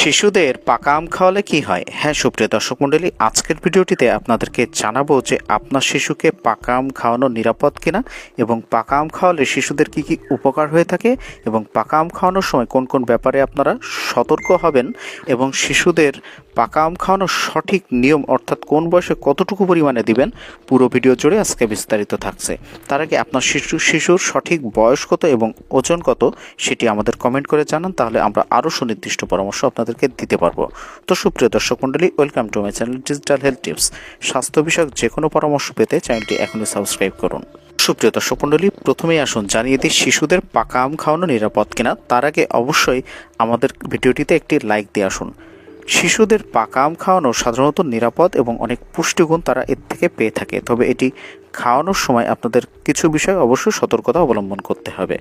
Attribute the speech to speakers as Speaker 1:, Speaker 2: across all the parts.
Speaker 1: শিশুদের পাকা আম খাওয়ালে কি হয়? হ্যাঁ সুপ্রিয় দর্শক মণ্ডলী, আজকের ভিডিওটিতে আপনাদেরকে জানাবো যে আপনার শিশুকে পাকা আম খাওয়ানো নিরাপদ কিনা এবং পাকা আম খাওয়ালে শিশুদের কি কি উপকার হয়ে থাকে এবং পাকা আম খাওয়ানোর সময় কোন কোন ব্যাপারে আপনারা সতর্ক হবেন এবং শিশুদের পাকা আম খাওয়ানোর সঠিক নিয়ম অর্থাৎ কোন বয়সে কতটুকু পরিমাণে দিবেন, পুরো ভিডিও জুড়ে আজকে বিস্তারিত থাকছে। তার আগে আপনার শিশুর সঠিক বয়স কত এবং ওজন কত সেটি আমাদের কমেন্ট করে জানান, তাহলে আমরা আরও সুনির্দিষ্ট পরামর্শ আপনাদেরকে দিতে পারবো। তো সুপ্রিয় দর্শক মণ্ডলী, welcome to my channel digital health tips. স্বাস্থ্য বিষয়ক যে কোনো পরামর্শ পেতে চ্যানেলটি এখনই সাবস্ক্রাইব করুন। সুপ্রিয় দর্শক মণ্ডলী, প্রথমেই আসুন জানিয়ে দিই শিশুদের পাকা আম খাওয়ানো নিরাপদ কিনা। তার আগে অবশ্যই আমাদের ভিডিওটিতে একটি লাইক দিয়ে আসুন। শিশুদের পাকা আম খাওয়ানো সাধারণত নিরাপদ এবং অনেক পুষ্টিগুণ তারা এর থেকে পেয়ে থাকে, তবে এটি খাওয়ানোর সময় আপনাদের কিছু বিষয় অবশ্যই সতর্কতা অবলম্বন করতে হবে।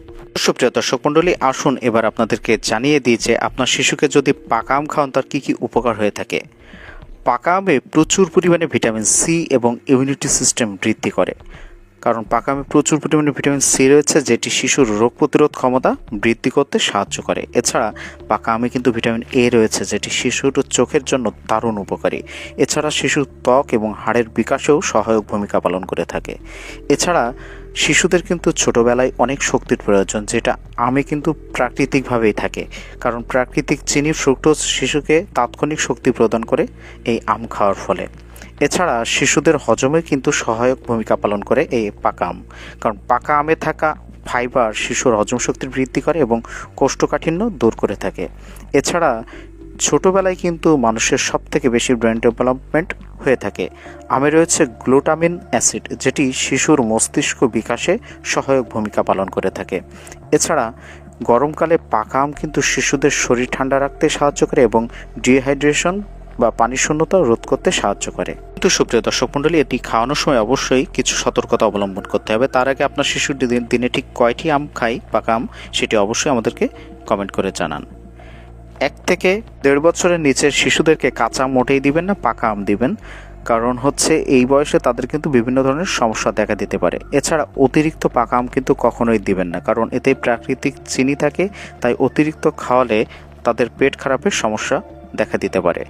Speaker 1: সুপ্রিয় দর্শক মণ্ডলী, আসুন এবার আপনাদেরকে জানিয়ে দিই যে আপনার শিশুকে যদি পাকা আম খাওয়ান তার কী কী উপকার হয়ে থাকে। পাকা আমে প্রচুর পরিমাণে ভিটামিন সি এবং ইমিউনিটি সিস্টেম বৃদ্ধি করে, কারণ পাকা আমে প্রচুর পরিমাণে ভিটামিন সি রয়েছে যেটি শিশুর রোগ প্রতিরোধ ক্ষমতা বৃদ্ধি করতে সাহায্য করে। এছাড়া পাকা আমে কিন্তু ভিটামিন এ রয়েছে যেটি শিশুর চোখের জন্য দারুণ উপকারী। এছাড়া শিশুর ত্বক এবং হাড়ের বিকাশেও সহায়ক ভূমিকা পালন করে থাকে। এছাড়া শিশুদের কিন্তু ছোটোবেলায় অনেক শক্তির প্রয়োজন, যেটা আমে কিন্তু প্রাকৃতিকভাবেই থাকে, কারণ প্রাকৃতিক চিনি ফ্রুক্টোজ শিশুকে তাৎক্ষণিক শক্তি প্রদান করে এই আম খাওয়ার ফলে। এছাড়া শিশুদের হজমে কিন্তু সহায়ক ভূমিকা পালন করে এই পাকা আম, কারণ পাকা আমে থাকা ফাইবার শিশুর হজম শক্তি বৃদ্ধি করে এবং কোষ্ঠকাঠিন্য দূর করে থাকে। এছাড়া ছোটোবেলায় কিন্তু মানুষের সবথেকে বেশি ব্রেন ডেভেলপমেন্ট হয়ে থাকে। আমে রয়েছে গ্লুটামিন অ্যাসিড যেটি শিশুর মস্তিষ্ক বিকাশে সহায়ক ভূমিকা পালন করে থাকে। এছাড়া গরমকালে পাকা আম কিন্তু শিশুদের শরীর ঠান্ডা রাখতে সাহায্য করে এবং ডিহাইড্রেশন বা পানি শূন্যতা রোধ করতে সাহায্য করে। কিন্তু সুপ্রিয় দর্শক মণ্ডলী, এটি খাওয়ানোর সময় অবশ্যই কিছু সতর্কতা অবলম্বন করতে হবে। তার আগে আপনার শিশুর দিনে ঠিক কয়টি আম খায় পাকা আম সেটি অবশ্যই আমাদেরকে কমেন্ট করে জানান। 1 থেকে 1.5 বছরের নিচের শিশুদেরকে কাঁচা আম মোটেই দিবেন না, পাকা আম দিবেন, কারণ হচ্ছে এই বয়সে তাদের কিন্তু বিভিন্ন ধরনের সমস্যা দেখা দিতে পারে। এছাড়া অতিরিক্ত পাকা আম কিন্তু কখনোই দিবেন না, কারণ এতে প্রাকৃতিক চিনি থাকে, তাই অতিরিক্ত খাওয়ালে তাদের পেট খারাপের সমস্যা দেখা দিতে পারে।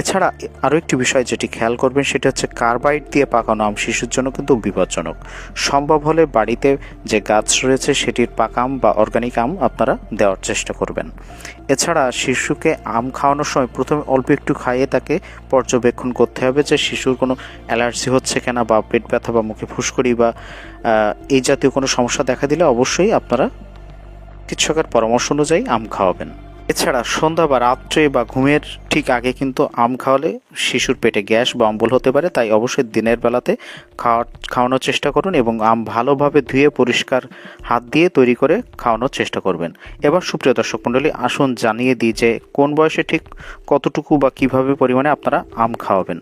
Speaker 1: এছাড়া আরও একটি বিষয় যেটি খেয়াল করবেন সেটা হচ্ছে কার্বাইড দিয়ে পাকানো আম শিশুর জন্য কিন্তু বিপজ্জনক। সম্ভব হলে বাড়িতে যে গাছ রয়েছে সেটির পাকা আম বা অর্গানিক আম আপনারা দেওয়ার চেষ্টা করবেন। এছাড়া শিশুকে আম খাওয়ানোর সময় প্রথমে অল্প একটু খাইয়ে তাকে পর্যবেক্ষণ করতে হবে যে শিশুর কোনো অ্যালার্জি হচ্ছে কিনা বা পেট ব্যথা বা মুখে ফুসকুড়ি বা এই জাতীয় কোনো সমস্যা দেখা দিলে অবশ্যই আপনারা চিকিৎসকের পরামর্শ অনুযায়ী আম খাওয়াবেন। এছাড়া সন্ধ্যা বা রাত্রে বা ঘুমের ঠিক আগে কিন্তু আম খাওয়ালে শিশুর পেটে গ্যাস বা অম্বল হতে পারে, তাই অবশ্যই দিনের বেলাতে খাওয়ানোর চেষ্টা করুন এবং আম ভালোভাবে ধুয়ে পরিষ্কার হাত দিয়ে তৈরি করে খাওয়ানোর চেষ্টা করবেন। এবার সুপ্রিয় দর্শক মণ্ডলী, আসুন জানিয়ে দিই যে কোন বয়সে ঠিক কতটুকু বা কীভাবে পরিমাণে আপনারা আম খাওয়াবেন।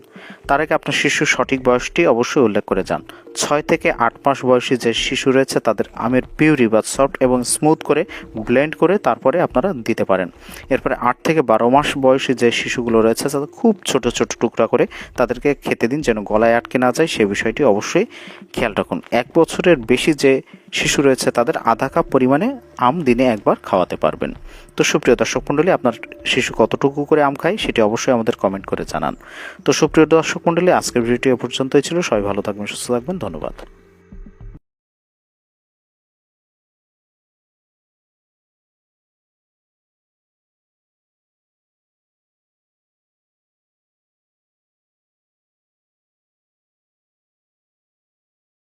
Speaker 1: তার আগে আপনার শিশুর সঠিক বয়সটি অবশ্যই উল্লেখ করে যান। 6 থেকে 8 মাস বয়সী যে শিশু রয়েছে তাদের আমের পিউরি বা সফট এবং স্মুথ করে ব্লেন্ড করে তারপরে আপনারা দিতে পারেন। এরপরে 8 থেকে 12 মাস বয়সী যে শিশুগুলো রয়েছে তাদের খুব ছোট ছোট টুকরা করে তাদেরকে খেতে দিন, যেন গলায় আটকে না যায় সে বিষয়টি অবশ্যই খেয়াল রাখুন। 1 বছরের বেশি যে শিশু রয়েছে তাদের আধা কাপ পরিমাণে আম দিনে একবার খাওয়াতে পারবেন। তো সুপ্রিয় দর্শক মণ্ডলী, আপনার শিশু কতটুকু করে আম খায় সেটি অবশ্যই আমাদের কমেন্ট করে জানান। তো সুপ্রিয় দর্শক মণ্ডলী, আজকের ভিডিওটি এ পর্যন্তই ছিল। সবাই ভালো থাকবেন, সুস্থ থাকবেন, ধন্যবাদ।